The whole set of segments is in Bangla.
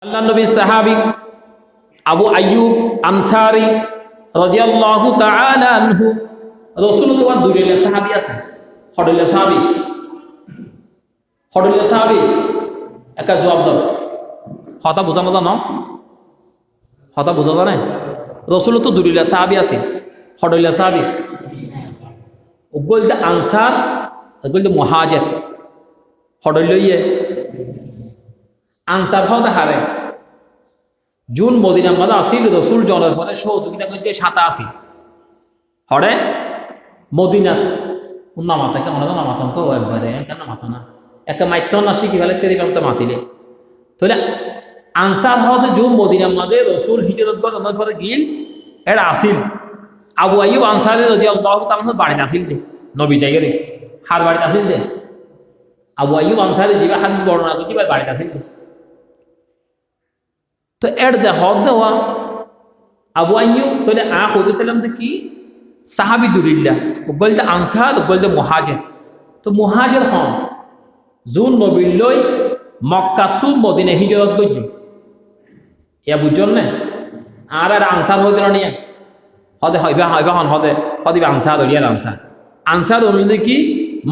আল্লাহ নবীর সাহাবী আবু আইয়ুব আনসারী রাদিয়াল্লাহু তাআলা আনহু রাসূলুল্লাহ দুইটা সাহাবী আছে হডলে সাহাবী একা জবাব দাও হতা বোঝানো জানো হতা বোঝা জানে রাসূল তো দুইটা সাহাবী আছে হডলে সাহাবী ওগুলো আনসার ওগুলো মুহাজির হডলে আনসার হতে হারে জুন মদিনা মাঝে আসিল রসুল জনের পরে সহযোগিতা করছে 87 হরে মদিনা নামাতে কেমন নামাতঙ্ক একবারে কেন মাথা না একটা মাইত্র না শিখি ফেলে তেরি তো মাতিলে তাহলে আনসার হতে জুন মদিনা মাঝে রসুল হিজরত করার পরে গিল এটা আসিল আবু আইয়ুব আনসারি রাদিয়াল্লাহু তাআলা বাড়িতে আসিল দে নবী যাইরে হার বাড়িতে আসিল দে আবু আইয়ুব আনসারি জিবা হাদিস বর্ণনা করছি বাড়িতে আসিল দে তো এর যে হক দেওয়া আবু আইয়ুব তাহলে হতেছিলাম তো কি সাহাবি দুরিল্লা ওগুল যে আনসার ওগুল যে মুহাজির তো মুহাজির হন জুন নবীর লই মক্কা তু মদিনা হিজরত করছে ইয়া বুঝছেন না আর আনসার হইতে নিয়ে হদে হইবা হন হদে হদিবে আনসার হইয়ার আনসার অনুযায়ী কি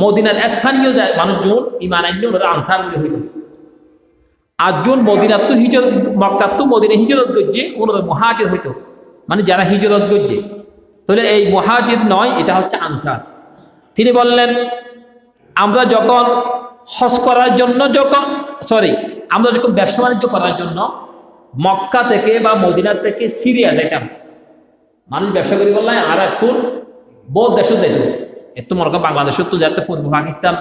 মদিনার স্থানীয় যায় মানুষ জুন ইমান আইন আনসার বলে হইত আর জন মদিনার তো হিজরত মক্কার তো মদিনা হিজরত করছে ওনারা মুহাজির হইতো মানে যারা হিজরত করছে তাহলে এই মুহাজির নয় এটা হচ্ছে আনসার তিনি বললেন আমরা যখন হজ করার জন্য আমরা যখন ব্যবসা বাণিজ্য করার জন্য মক্কা থেকে বা মদিনা থেকে সিরিয়া যাইতাম মানুষ ব্যবসা করি বললাম আর এখন বহু দেশে যাইত এত মনে করেন বাংলাদেশের তো যাতে পূর্ব পাকিস্তান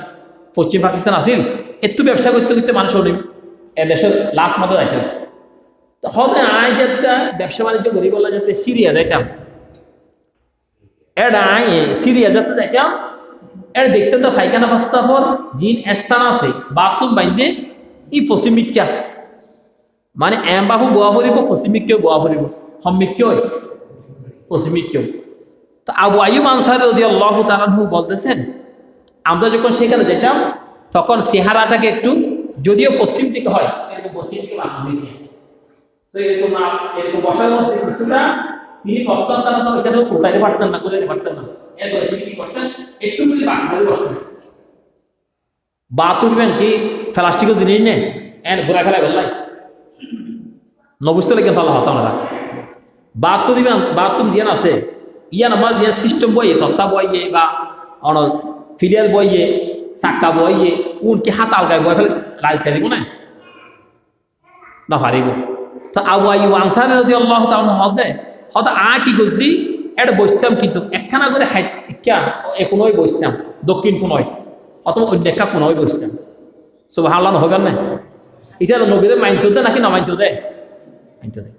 পশ্চিম পাকিস্তান আসিল একটু ব্যবসা করতে করতে মানুষ অনেক এদেশের লাস্ট মতো যাইতাম তো হতে আয় যেতে ব্যবসা বাণিজ্য করি বললাম যাতে সিরিয়া যাইতাম এটা আয় সিরিয়া যাতে যাইতাম এর দেখতে তো ফাইখানা ফাস্তাফর জিন স্থান আছে বাথরুম বাইন্দে ই পশ্চিমিকা মানে এম বাহু বোয়া ভরিব পশ্চিমিকেও বোয়া ভরিব সম্মিকেও পশ্চিমিকেও তো আবু আইয়ুব আনসারী রাদিয়াল্লাহু তাআলা আনহু বলতেছেন আমরা যখন সেখানে যেতাম তখন চেহারাটাকে একটু যদিও পশ্চিম দিকে হয় এরকম পশ্চিম দিকে বানানো হয়েছে তো এরকম বসার মধ্যে কিছুটা তিনি প্রস্তাব তারা তো এটাও উঠাইতে পারতেন না করে পারতেন না এরপরে তিনি কি করতেন একটু করে বাঁকড়ে বসতেন বা তুলবেন কি প্লাস্টিকের জিনিস নেই এন ঘোরা ফেলা গেলাই নবুঝতে লেগে ভালো হতো আমরা বাথরুম দিবেন বাথরুম জিয়ান আছে ইয়ান আমার জিয়ান সিস্টেম বইয়ে তত্তা বইয়ে বা অন ফিলিয়ার বইয়ে চাক্কা বইয়ে উনকি হাত আলগায় বই ফেলে রাজতে দিব না পারিব তো আবু আইয়ুব আনসারী রাদিয়াল্লাহু তাআলা হদ কি করছি এটা বসতাম কিন্তু একখানা করে কোনোই বসতাম দক্ষিণ কোনোই অথবা অন্য একটা কোনোই বসতাম সুবহানাল্লাহ হবেন না এটা নবীদের মাইনতে দে নাকি না মাইনতে দে মাইনতে দে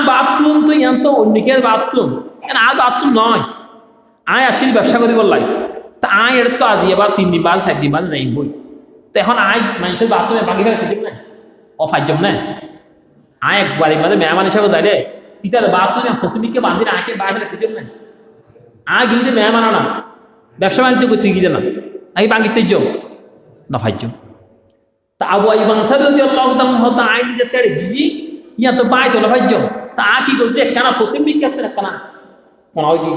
বাথরুম তো ইয়ান তো অন্যকের বাথরুম কেন বাথরুম নয় আসিল ব্যবসা করি বললাই তা এর তো আজি এবার 3 দিন বাদ 4 দিন বাদ যাই বই তো এখন মানুষের বাথরুমে ভাঙি ফেলে কিছু না অফাইজম না একবারের মধ্যে মেহমান হিসাবে যাই রে ইতার বাথরুমে ফসিমিককে বাঁধি না বাইরে ফেলে কিছু না গিয়ে মেহমান না ব্যবসা বাণিজ্য করতে গিয়ে না ভাঙিতে না ফাইজম তা আবু আইয়ুব আনসারী রাদিয়াল্লাহু তাআলা আইন যে তেড়ে দিবি ইয়া তো বাই তো না ফাইজম তা কি করছে একখানা ফসিমিককে একখানা কোন হয় কি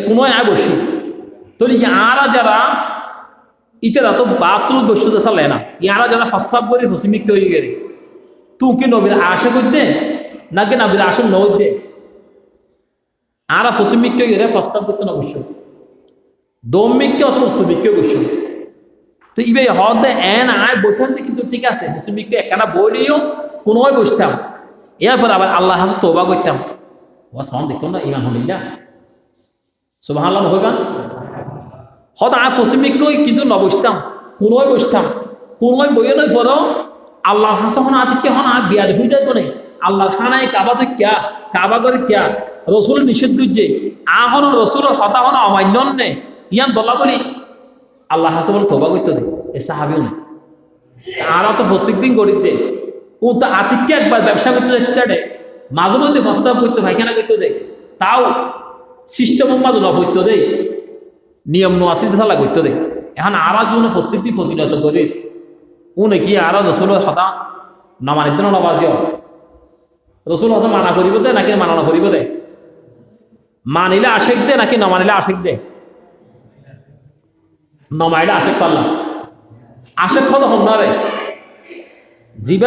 কোনো বসি তাহলে ইয়ারা যারা ইতারা তো বাথরুম বসতে থাকলে না ইয়ারা যারা ফসাব করে ফসিমিক তৈরি করে তুই কি নবীর আশা করতে নাকি নবীর আশা নদ দে ফসিমিক তৈরি করে ফসাব করতে না বসো দমিককে অথবা উত্তমিককে বসো তো ইবে হদ বইখান কিন্তু ঠিক আছে ফসিমিককে একখানা বইলেও কোনো বসতাম এরপর আবার আল্লাহ হাসে তওবা করতাম ও সন দেখুন না ইমান হলিল্লাহ সুবহানাল্লাহ হইবা হত ফসিমিকই কিন্তু নবসতাম কোনোই বসতাম কোনোই বইয়ে নয় পর আল্লাহ হাসা হন আতিকে হন বিয়াদ হয়ে যায় কোনে আল্লাহ খানায় কাবা তো ক্যা কাবা করে ক্যা রসুল নিষেধ যে হন রসুল হতা হন অমান্য নে ইয়ান দলা বলি আল্লাহ হাসা বলে তোবা করতে দে এ সাহাবিও নেই তো প্রত্যেক দিন গরিব দে ও তো আতিককে একবার ব্যবসা করতে যাচ্ছে মাঝে মধ্যে প্রস্তাব করতে পায়খানা করতে দে তাও সিস্টেম মাঝে নবৈত্য দেয় নিয়ম নোয়াশিল থালা করতে দেয় এখন জন্য প্রত্যেক দিন প্রতিনত করে ও নাকি রসুল হতা নমানিতে নবাজিও রসুল হয়তো মানা করিব দে নাকি মানা করিব দে মানিলে আশেক দে নাকি নমানিলে আশেক দে নমাইলে আশেক পারলাম আশেক কত হন না রে জিবা